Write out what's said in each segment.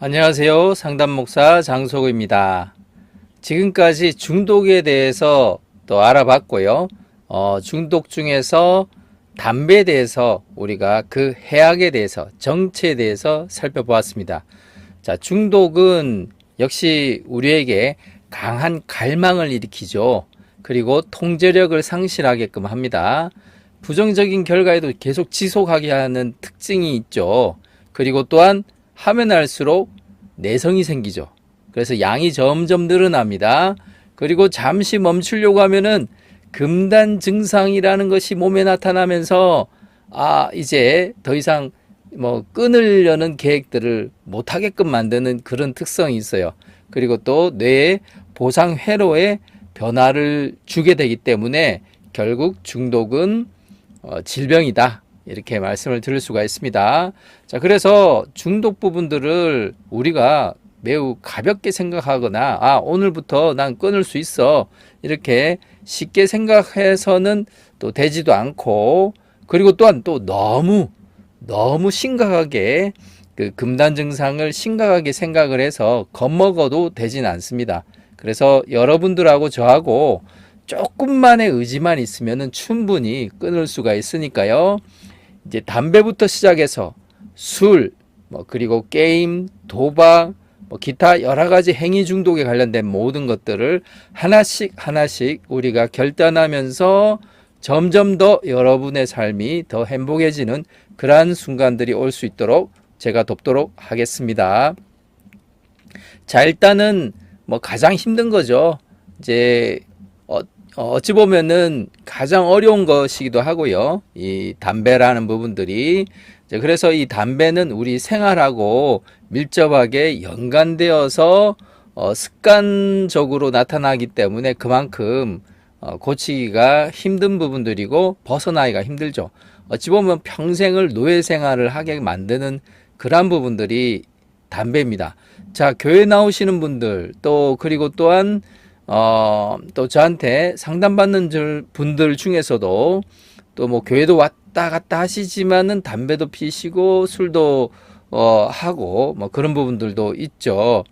안녕하세요. 상담목사 장소구입니다. 지금까지 중독에 대해서 또 알아봤고요. 중독 중에서 담배에 대해서 우리가 그 해악에 대해서, 정체에 대해서 살펴보았습니다. 자, 중독은 역시 우리에게 강한 갈망을 일으키죠. 그리고 통제력을 상실하게끔 합니다. 부정적인 결과에도 계속 지속하게 하는 특징이 있죠. 그리고 또한 하면 할수록 내성이 생기죠. 그래서 양이 점점 늘어납니다. 그리고 잠시 멈추려고 하면은 금단 증상이라는 것이 몸에 나타나면서 이제 더 이상 끊으려는 계획들을 못하게끔 만드는 그런 특성이 있어요. 그리고 또 뇌에 보상 회로에 변화를 주게 되기 때문에 결국 중독은 질병이다. 이렇게 말씀을 드릴 수가 있습니다. 자, 그래서 중독 부분들을 우리가 매우 가볍게 생각하거나 오늘부터 난 끊을 수 있어 이렇게 쉽게 생각해서는 또 되지도 않고, 그리고 또한 또 너무 심각하게 그 금단 증상을 심각하게 생각을 해서 겁먹어도 되진 않습니다. 그래서 여러분들하고 저하고 조금만의 의지만 있으면 충분히 끊을 수가 있으니까요. 이제 담배부터 시작해서 술, 그리고 게임, 도박, 기타 여러 가지 행위 중독에 관련된 모든 것들을 하나씩 우리가 결단하면서 점점 더 여러분의 삶이 더 행복해지는 그러한 순간들이 올 수 있도록 제가 돕도록 하겠습니다. 자, 일단은 가장 힘든 거죠. 이제 어찌 보면은 가장 어려운 것이기도 하고요. 이 담배라는 부분들이. 그래서 이 담배는 우리 생활하고 밀접하게 연관되어서 습관적으로 나타나기 때문에 그만큼 고치기가 힘든 부분들이고 벗어나기가 힘들죠. 어찌 보면 평생을 노예 생활을 하게 만드는 그러한 부분들이 담배입니다. 자, 교회 나오시는 분들 그리고 또한 또 저한테 상담받는 분들 중에서도 또 교회도 왔다 갔다 하시지만은 담배도 피시고 술도 하고 그런 부분들도 있죠.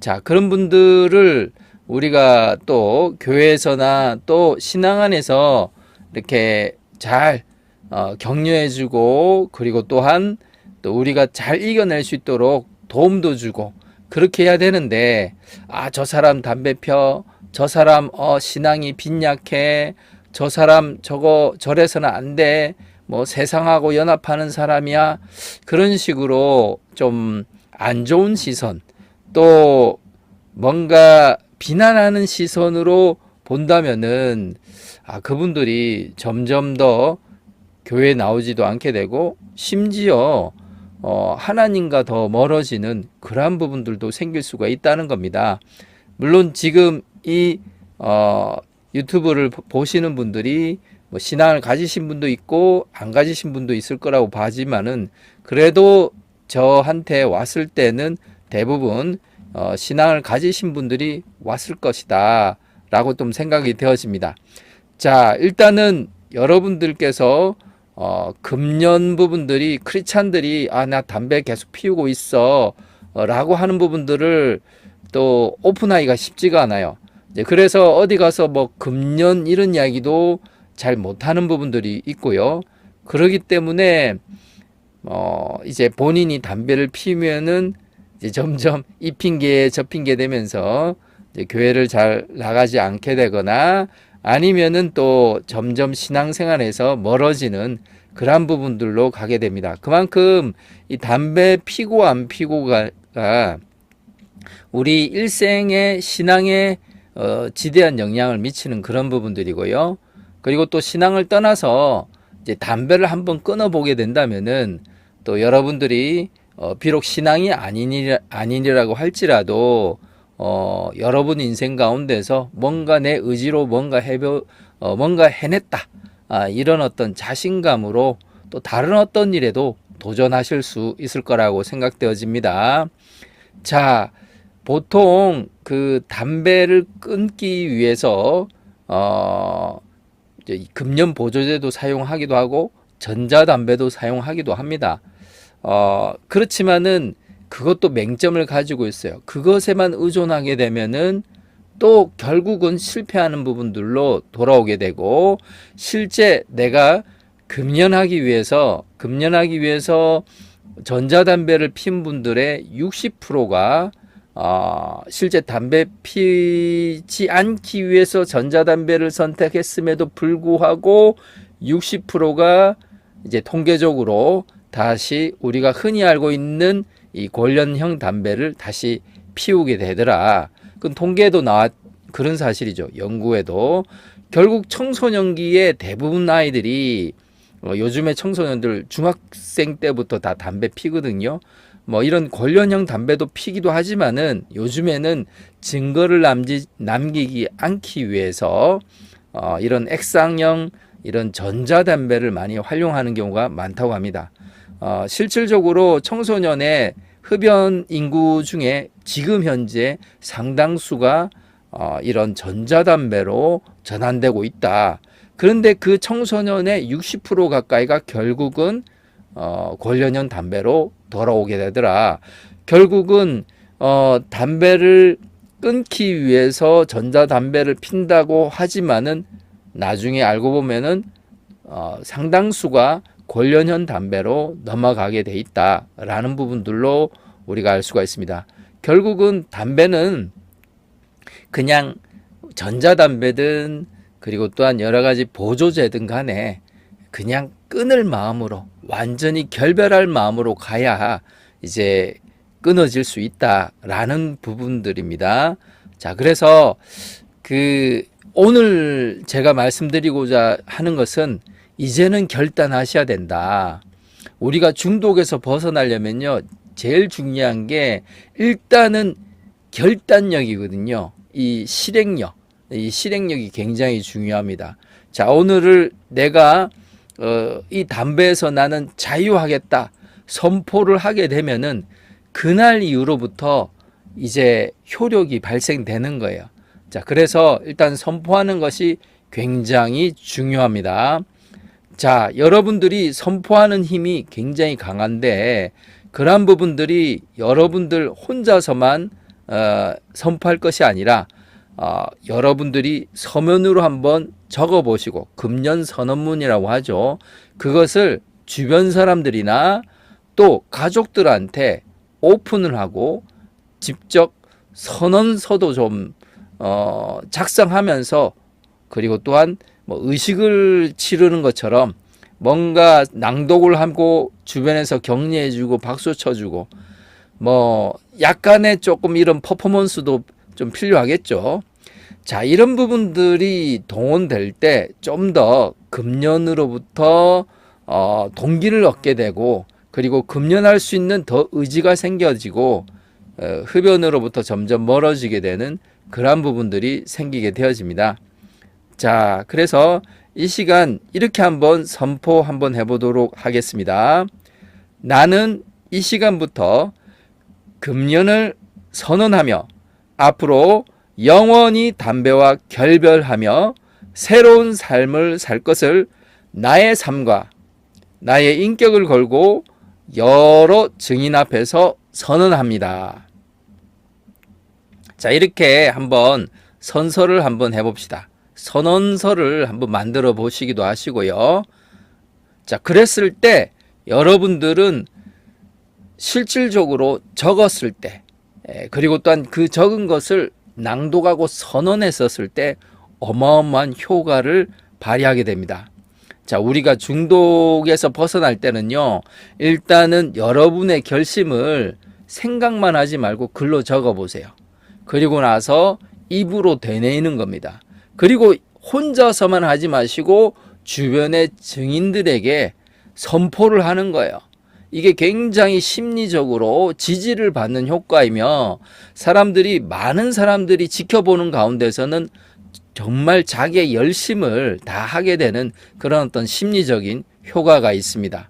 자, 그런 분들을 우리가 또 교회에서나 또 신앙 안에서 이렇게 잘 격려해주고, 그리고 또한 또 우리가 잘 이겨낼 수 있도록 도움도 주고 그렇게 해야 되는데, 저 사람 담배 펴, 저 사람 신앙이 빈약해, 저 사람 저래서는 안 돼, 세상하고 연합하는 사람이야, 그런 식으로 좀 안 좋은 시선, 또 뭔가 비난하는 시선으로 본다면은 그분들이 점점 더 교회에 나오지도 않게 되고, 심지어 하나님과 더 멀어지는 그러한 부분들도 생길 수가 있다는 겁니다. 물론 지금 이 유튜브를 보시는 분들이 신앙을 가지신 분도 있고 안 가지신 분도 있을 거라고 봐지만은, 그래도 저한테 왔을 때는 대부분 신앙을 가지신 분들이 왔을 것이다 라고 좀 생각이 되어집니다. 자, 일단은 여러분들께서 금년 부분들이 크리스찬들이 나 담배 계속 피우고 있어 라고 하는 부분들을 또 오픈하기가 쉽지가 않아요. 이제 그래서 어디 가서 금년 이런 이야기도 잘 못하는 부분들이 있고요. 그러기 때문에 이제 본인이 담배를 피우면은 이제 점점 이 핑계 저 핑계 되면서 이제 교회를 잘 나가지 않게 되거나, 아니면은 또 점점 신앙생활에서 멀어지는 그러한 부분들로 가게 됩니다. 그만큼 이 담배 피고 안 피고가 우리 일생의 신앙에 지대한 영향을 미치는 그런 부분들이고요. 그리고 또 신앙을 떠나서 이제 담배를 한번 끊어보게 된다면은 또 여러분들이 비록 신앙이 아니라고 할지라도 여러분 인생 가운데서 뭔가 내 의지로 뭔가 해냈다, 이런 어떤 자신감으로 또 다른 어떤 일에도 도전하실 수 있을 거라고 생각되어집니다. 자, 보통 그 담배를 끊기 위해서 이제 금연 보조제도 사용하기도 하고 전자담배도 사용하기도 합니다. 그렇지만은 그것도 맹점을 가지고 있어요. 그것에만 의존하게 되면은 또 결국은 실패하는 부분들로 돌아오게 되고, 실제 내가 금연하기 위해서 전자담배를 핀 분들의 60%가 실제 담배 피지 않기 위해서 전자담배를 선택했음에도 불구하고 60%가 이제 통계적으로 다시 우리가 흔히 알고 있는 이 관련형 담배를 다시 피우게 되더라. 그 통계도 나왔, 그런 사실이죠. 연구에도 결국 청소년기에 대부분 아이들이 요즘에 청소년들 중학생 때부터 다 담배 피거든요. 뭐 이런 관련형 담배도 피기도 하지만은 요즘에는 증거를 남기기 않기 위해서 이런 액상형 이런 전자담배를 많이 활용하는 경우가 많다고 합니다. 실질적으로 청소년의 흡연 인구 중에 지금 현재 상당수가 이런 전자담배로 전환되고 있다. 그런데 그 청소년의 60% 가까이가 결국은 관련형 담배로 돌아오게 되더라. 결국은 담배를 끊기 위해서 전자담배를 핀다고 하지만은 나중에 알고 보면은 상당수가 관련형 담배로 넘어가게 돼 있다라는 부분들로 우리가 알 수가 있습니다. 결국은 담배는 그냥 전자담배든 그리고 또한 여러 가지 보조제든 간에 그냥 끊을 마음으로, 완전히 결별할 마음으로 가야 이제 끊어질 수 있다라는 부분들입니다. 자, 그래서 오늘 제가 말씀드리고자 하는 것은 이제는 결단하셔야 된다. 우리가 중독에서 벗어나려면요, 제일 중요한 게 일단은 결단력이거든요. 이 실행력이 굉장히 중요합니다. 자, 오늘을 내가 이 담배에서 나는 자유하겠다 선포를 하게 되면은 그날 이후로부터 이제 효력이 발생되는 거예요. 자, 그래서 일단 선포하는 것이 굉장히 중요합니다. 자, 여러분들이 선포하는 힘이 굉장히 강한데 그러한 부분들이 여러분들 혼자서만 선포할 것이 아니라 여러분들이 서면으로 한번 적어보시고, 금연선언문이라고 하죠. 그것을 주변 사람들이나 또 가족들한테 오픈을 하고 직접 선언서도 좀 작성하면서, 그리고 또한 뭐 의식을 치르는 것처럼 뭔가 낭독을 하고 주변에서 격려해주고 박수 쳐주고 뭐 약간의 조금 이런 퍼포먼스도 좀 필요하겠죠. 자, 이런 부분들이 동원될 때 좀 더 금연으로부터 동기를 얻게 되고, 그리고 금연할 수 있는 더 의지가 생겨지고 흡연으로부터 점점 멀어지게 되는 그러한 부분들이 생기게 되어집니다. 자, 그래서 이 시간 이렇게 한번 선포 한번 해보도록 하겠습니다. 나는 이 시간부터 금연을 선언하며 앞으로 영원히 담배와 결별하며 새로운 삶을 살 것을 나의 삶과 나의 인격을 걸고 여러 증인 앞에서 선언합니다. 자, 이렇게 한번 선서를 한번 해봅시다. 선언서를 한번 만들어 보시기도 하시고요. 자, 그랬을 때 여러분들은 실질적으로 적었을 때, 그리고 또한 그 적은 것을 낭독하고 선언했었을 때 어마어마한 효과를 발휘하게 됩니다. 자, 우리가 중독에서 벗어날 때는요, 일단은 여러분의 결심을 생각만 하지 말고 글로 적어 보세요. 그리고 나서 입으로 되뇌이는 겁니다. 그리고 혼자서만 하지 마시고 주변의 증인들에게 선포를 하는 거예요. 이게 굉장히 심리적으로 지지를 받는 효과이며 많은 사람들이 지켜보는 가운데서는 정말 자기의 열심을 다하게 되는 그런 어떤 심리적인 효과가 있습니다.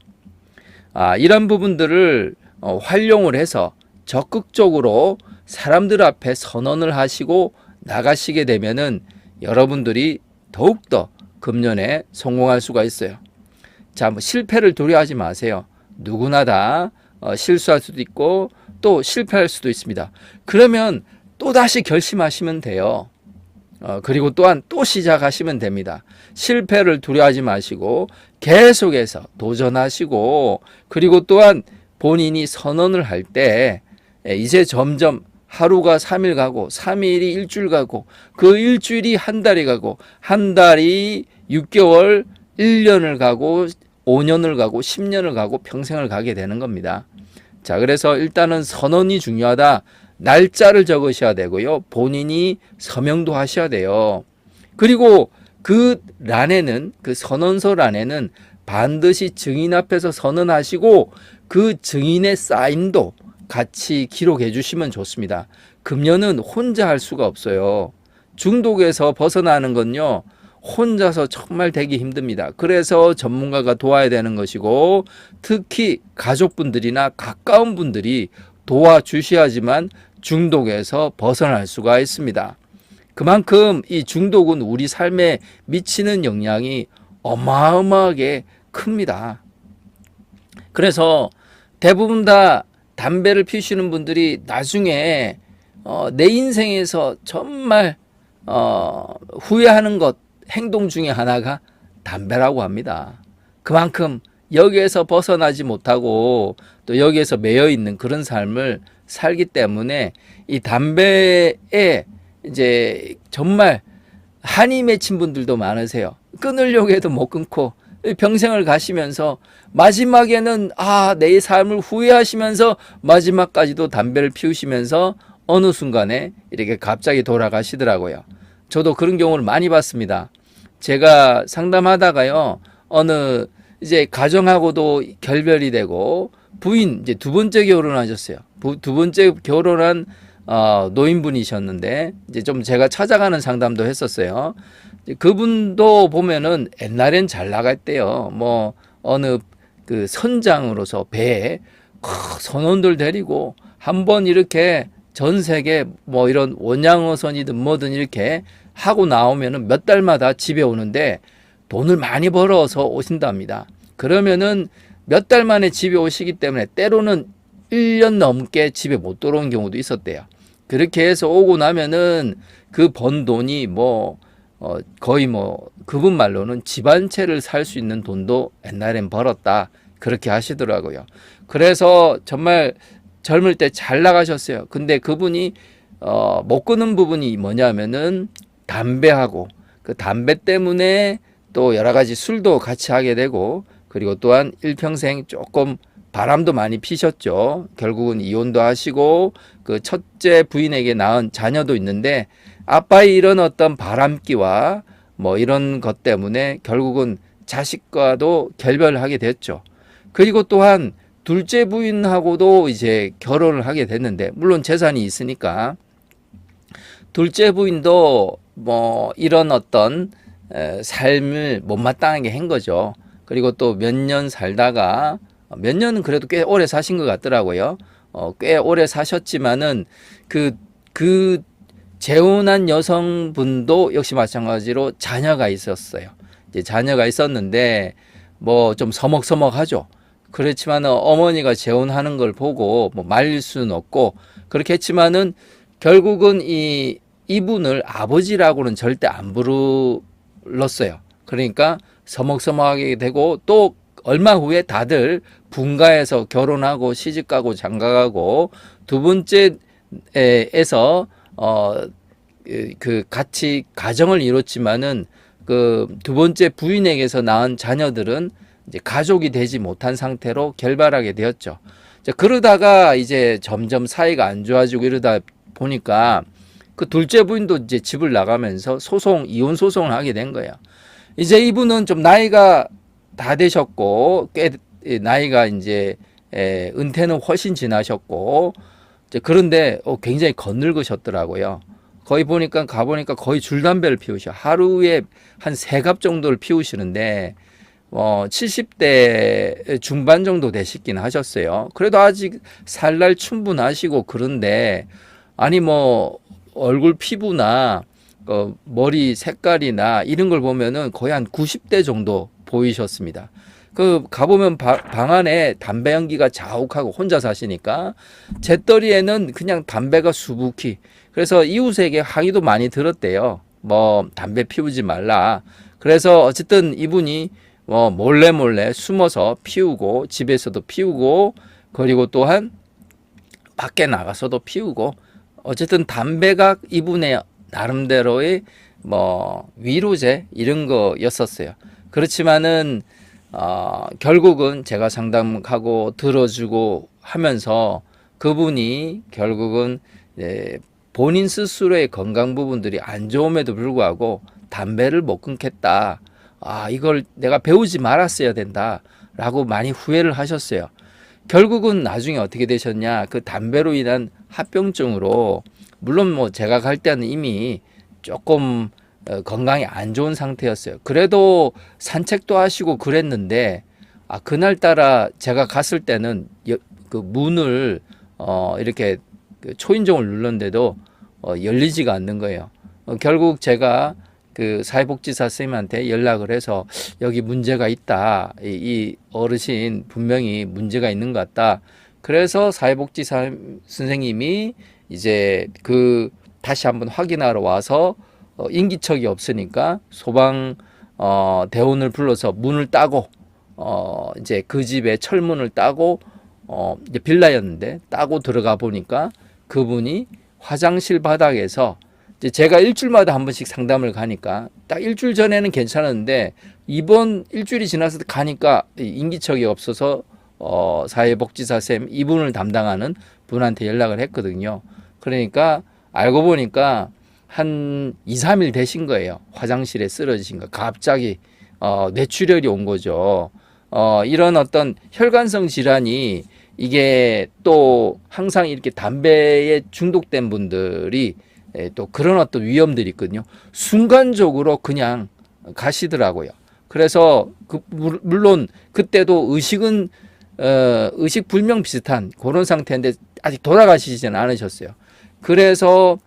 이런 부분들을 활용을 해서 적극적으로 사람들 앞에 선언을 하시고 나가시게 되면은 여러분들이 더욱더 금연에 성공할 수가 있어요. 자, 실패를 두려워하지 마세요. 누구나 다 실수할 수도 있고 또 실패할 수도 있습니다. 그러면 또 다시 결심하시면 돼요. 그리고 또한 또 시작하시면 됩니다. 실패를 두려워하지 마시고 계속해서 도전하시고, 그리고 또한 본인이 선언을 할 때 이제 점점 하루가 3일 가고 3일이 일주일 가고 그 일주일이 한 달이 가고 한 달이 6개월, 1년을 가고 5년을 가고 10년을 가고 평생을 가게 되는 겁니다. 자, 그래서 일단은 선언이 중요하다. 날짜를 적으셔야 되고요. 본인이 서명도 하셔야 돼요. 그리고 그 란에는, 그 선언서 란에는 반드시 증인 앞에서 선언하시고 그 증인의 사인도 같이 기록해 주시면 좋습니다. 금연은 혼자 할 수가 없어요. 중독에서 벗어나는 건요, 혼자서 정말 되기 힘듭니다. 그래서 전문가가 도와야 되는 것이고, 특히 가족분들이나 가까운 분들이 도와주셔야지만 중독에서 벗어날 수가 있습니다. 그만큼 이 중독은 우리 삶에 미치는 영향이 어마어마하게 큽니다. 그래서 대부분 다 담배를 피우시는 분들이 나중에 내 인생에서 정말 후회하는 것, 행동 중에 하나가 담배라고 합니다. 그만큼 여기에서 벗어나지 못하고 또 여기에서 매여 있는 그런 삶을 살기 때문에 이 담배에 이제 정말 한이 맺힌 분들도 많으세요. 끊으려고 해도 못 끊고 평생을 가시면서 마지막에는 내 삶을 후회하시면서 마지막까지도 담배를 피우시면서 어느 순간에 이렇게 갑자기 돌아가시더라고요. 저도 그런 경우를 많이 봤습니다. 제가 상담하다가요, 어느 이제 가정하고도 결별이 되고 부인 이제 두 번째 결혼하셨어요. 두 번째 결혼한 노인분이셨는데 이제 좀 제가 찾아가는 상담도 했었어요. 그분도 보면은 옛날엔 잘 나갔대요. 뭐 어느 그 선장으로서 배에 선원들 데리고 한번 이렇게 전 세계 뭐 이런 원양어선이든 뭐든 이렇게 하고 나오면은 몇 달마다 집에 오는데 돈을 많이 벌어서 오신답니다. 그러면은 몇 달 만에 집에 오시기 때문에 때로는 1년 넘게 집에 못 들어온 경우도 있었대요. 그렇게 해서 오고 나면은 그 번 돈이 거의 그분 말로는 집 한 채를 살 수 있는 돈도 옛날엔 벌었다. 그렇게 하시더라고요. 그래서 정말 젊을 때 잘 나가셨어요. 근데 그분이 못 끊은 부분이 뭐냐면은 담배하고 그 담배 때문에 또 여러 가지 술도 같이 하게 되고, 그리고 또한 일평생 조금 바람도 많이 피셨죠. 결국은 이혼도 하시고 그 첫째 부인에게 낳은 자녀도 있는데 아빠의 이런 어떤 바람기와 뭐 이런 것 때문에 결국은 자식과도 결별하게 됐죠. 그리고 또한 둘째 부인하고도 이제 결혼을 하게 됐는데, 물론 재산이 있으니까 둘째 부인도 뭐 이런 어떤 삶을 못마땅하게 한 거죠. 그리고 또 몇 년 살다가, 몇 년은 그래도 꽤 오래 사신 것 같더라고요. 꽤 오래 사셨지만은 그 재혼한 여성분도 역시 마찬가지로 자녀가 있었어요. 이제 자녀가 있었는데 뭐 좀 서먹서먹하죠. 그렇지만 어머니가 재혼하는 걸 보고 뭐 말릴 수는 없고 그렇게 했지만은 결국은 이분을 아버지라고는 절대 안 불렀어요. 그러니까 서먹서먹하게 되고 또 얼마 후에 다들 분가해서 결혼하고 시집가고 장가가고 두 번째에서 그 같이 가정을 이뤘지만은 그 두 번째 부인에게서 낳은 자녀들은 이제 가족이 되지 못한 상태로 결발하게 되었죠. 그러다가 이제 점점 사이가 안 좋아지고 이러다 보니까 그 둘째 부인도 이제 집을 나가면서 이혼 소송을 하게 된 거예요. 이제 이분은 좀 나이가 다 되셨고 꽤 나이가 이제 은퇴는 훨씬 지나셨고, 그런데 굉장히 거늙으셨더라고요. 거의 가보니까 거의 줄담배를 피우셔. 하루에 한 3갑 정도를 피우시는데 70대 중반 정도 되시긴 하셨어요. 그래도 아직 살날 충분하시고, 그런데 아니 뭐 얼굴 피부나 머리 색깔이나 이런 걸 보면은 거의 한 90대 정도 보이셨습니다. 그 가보면 방 안에 담배 연기가 자욱하고 혼자 사시니까 재떨이에는 그냥 담배가 수북히. 그래서 이웃에게 항의도 많이 들었대요. 뭐 담배 피우지 말라. 그래서 어쨌든 이분이 뭐 몰래 숨어서 피우고 집에서도 피우고 그리고 또한 밖에 나가서도 피우고 어쨌든 담배가 이분의 나름대로의 뭐 위로제 이런 거였었어요. 그렇지만은 결국은 제가 상담하고 들어주고 하면서 그분이 결국은 본인 스스로의 건강 부분들이 안 좋음에도 불구하고 담배를 못 끊겠다. 이걸 내가 배우지 말았어야 된다라고 많이 후회를 하셨어요. 결국은 나중에 어떻게 되셨냐? 그 담배로 인한 합병증으로 물론 뭐 제가 갈 때는 이미 조금 건강이 안 좋은 상태였어요. 그래도 산책도 하시고 그랬는데 그날따라 제가 갔을 때는 그 문을 이렇게 그 초인종을 눌렀는데도 열리지가 않는 거예요. 결국 제가 그 사회복지사 선생님한테 연락을 해서 여기 문제가 있다. 이 어르신 분명히 문제가 있는 것 같다. 그래서 사회복지사 선생님이 이제 그 다시 한번 확인하러 와서 인기척이 없으니까 소방 대원을 불러서 문을 따고 이제 그 집에 철문을 따고 이제 빌라였는데 따고 들어가 보니까 그분이 화장실 바닥에서 이제 제가 일주일마다 한 번씩 상담을 가니까 딱 일주일 전에는 괜찮았는데 이번 일주일이 지나서 가니까 인기척이 없어서 사회복지사 쌤 이분을 담당하는 분한테 연락을 했거든요. 그러니까 알고 보니까 한 2, 3일 되신 거예요. 화장실에 쓰러지신 거. 갑자기 뇌출혈이 온 거죠. 이런 어떤 혈관성 질환이 이게 또 항상 이렇게 담배에 중독된 분들이 또 그런 어떤 위험들이 있거든요. 순간적으로 그냥 가시더라고요. 그래서 물론 그때도 의식은 의식 불명 비슷한 그런 상태인데 아직 돌아가시지는 않으셨어요. 그래서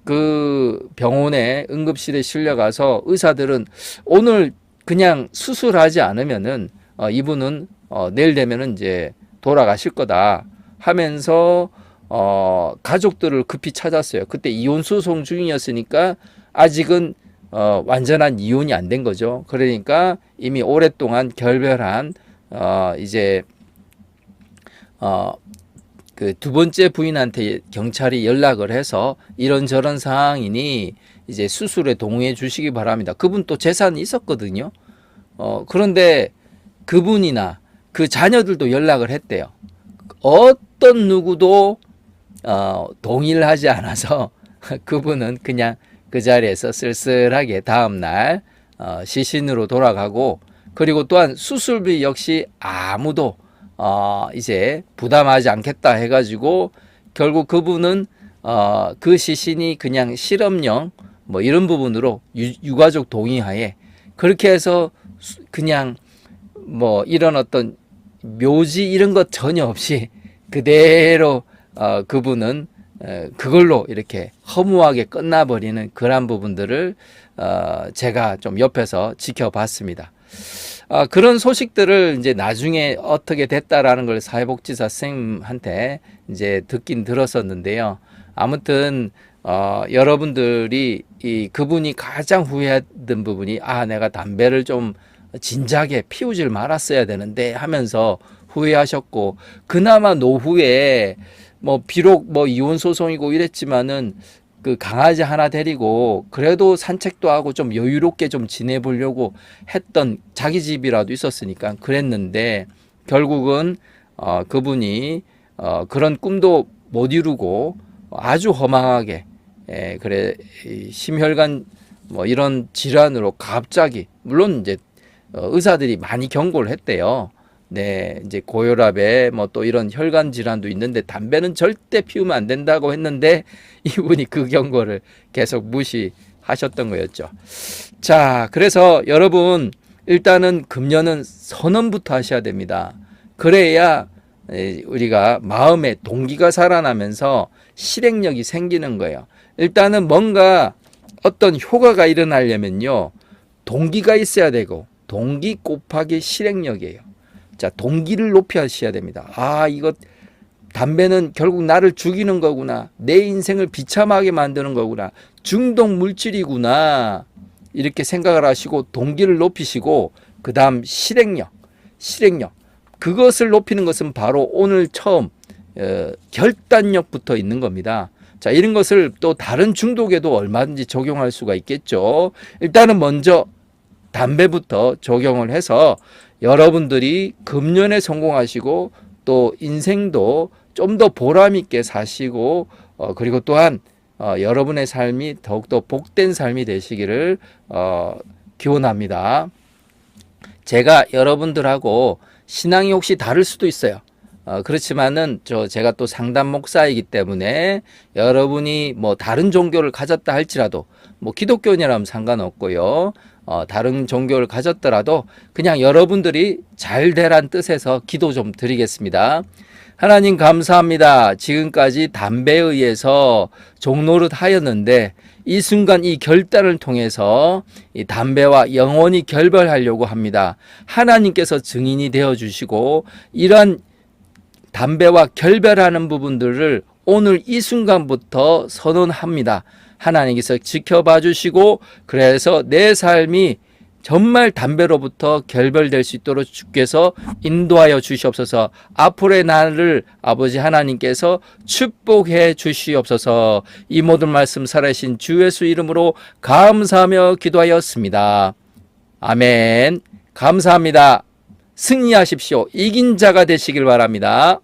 그 병원에 응급실에 실려가서 의사들은 오늘 그냥 수술하지 않으면은 이분은 내일 되면은 이제 돌아가실 거다 하면서 가족들을 급히 찾았어요. 그때 이혼 소송 중이었으니까 아직은 완전한 이혼이 안 된 거죠. 그러니까 이미 오랫동안 결별한 이제 그 두 번째 부인한테 경찰이 연락을 해서 이런저런 상황이니 이제 수술에 동의해 주시기 바랍니다. 그분 또 재산이 있었거든요. 그런데 그분이나 그 자녀들도 연락을 했대요. 어떤 누구도 동의를 하지 않아서 그분은 그냥 그 자리에서 쓸쓸하게 다음날 시신으로 돌아가고 그리고 또한 수술비 역시 아무도 이제 부담하지 않겠다 해가지고 결국 그분은 그 시신이 그냥 실험용 뭐 이런 부분으로 유가족 동의하에 그렇게 해서 그냥 뭐 이런 어떤 묘지 이런 것 전혀 없이 그대로 그분은 그걸로 이렇게 허무하게 끝나버리는 그런 부분들을 제가 좀 옆에서 지켜봤습니다. 그런 소식들을 이제 나중에 어떻게 됐다라는 걸 사회복지사 선생님한테 이제 듣긴 들었었는데요. 아무튼 여러분들이 그분이 가장 후회했던 부분이 내가 담배를 좀 진작에 피우질 말았어야 되는데 하면서 후회하셨고 그나마 노후에 뭐 비록 뭐 이혼 소송이고 이랬지만은 그 강아지 하나 데리고 그래도 산책도 하고 좀 여유롭게 좀 지내보려고 했던 자기 집이라도 있었으니까 그랬는데 결국은 그분이 그런 꿈도 못 이루고 아주 허망하게 그래 심혈관 뭐 이런 질환으로 갑자기 물론 이제 의사들이 많이 경고를 했대요. 네, 이제 고혈압에 뭐 또 이런 혈관 질환도 있는데 담배는 절대 피우면 안 된다고 했는데 이분이 그 경고를 계속 무시하셨던 거였죠. 자, 그래서 여러분 일단은 금연은 선언부터 하셔야 됩니다. 그래야 우리가 마음의 동기가 살아나면서 실행력이 생기는 거예요. 일단은 뭔가 어떤 효과가 일어나려면요. 동기가 있어야 되고 동기 곱하기 실행력이에요. 자, 동기를 높이셔야 됩니다. 아, 이거 담배는 결국 나를 죽이는 거구나. 내 인생을 비참하게 만드는 거구나. 중독 물질이구나. 이렇게 생각을 하시고 동기를 높이시고 그 다음 실행력. 그것을 높이는 것은 바로 오늘 처음 결단력부터 있는 겁니다. 자, 이런 것을 또 다른 중독에도 얼마든지 적용할 수가 있겠죠. 일단은 먼저 담배부터 적용을 해서 여러분들이 금년에 성공하시고 또 인생도 좀 더 보람 있게 사시고 그리고 또한 여러분의 삶이 더욱더 복된 삶이 되시기를 기원합니다. 제가 여러분들하고 신앙이 혹시 다를 수도 있어요. 그렇지만은 제가 또 상담 목사이기 때문에 여러분이 뭐 다른 종교를 가졌다 할지라도 뭐 기독교인이라면 상관없고요. 다른 종교를 가졌더라도 그냥 여러분들이 잘 되란 뜻에서 기도 좀 드리겠습니다. 하나님 감사합니다. 지금까지 담배에 의해서 종노릇 하였는데 이 순간 이 결단을 통해서 이 담배와 영원히 결별하려고 합니다. 하나님께서 증인이 되어 주시고 이러한 담배와 결별하는 부분들을 오늘 이 순간부터 선언합니다. 하나님께서 지켜봐 주시고 그래서 내 삶이 정말 담배로부터 결별될 수 있도록 주께서 인도하여 주시옵소서. 앞으로의 날을 아버지 하나님께서 축복해 주시옵소서. 이 모든 말씀 살아계신 주 예수 이름으로 감사하며 기도하였습니다. 아멘. 감사합니다. 승리하십시오. 이긴 자가 되시길 바랍니다.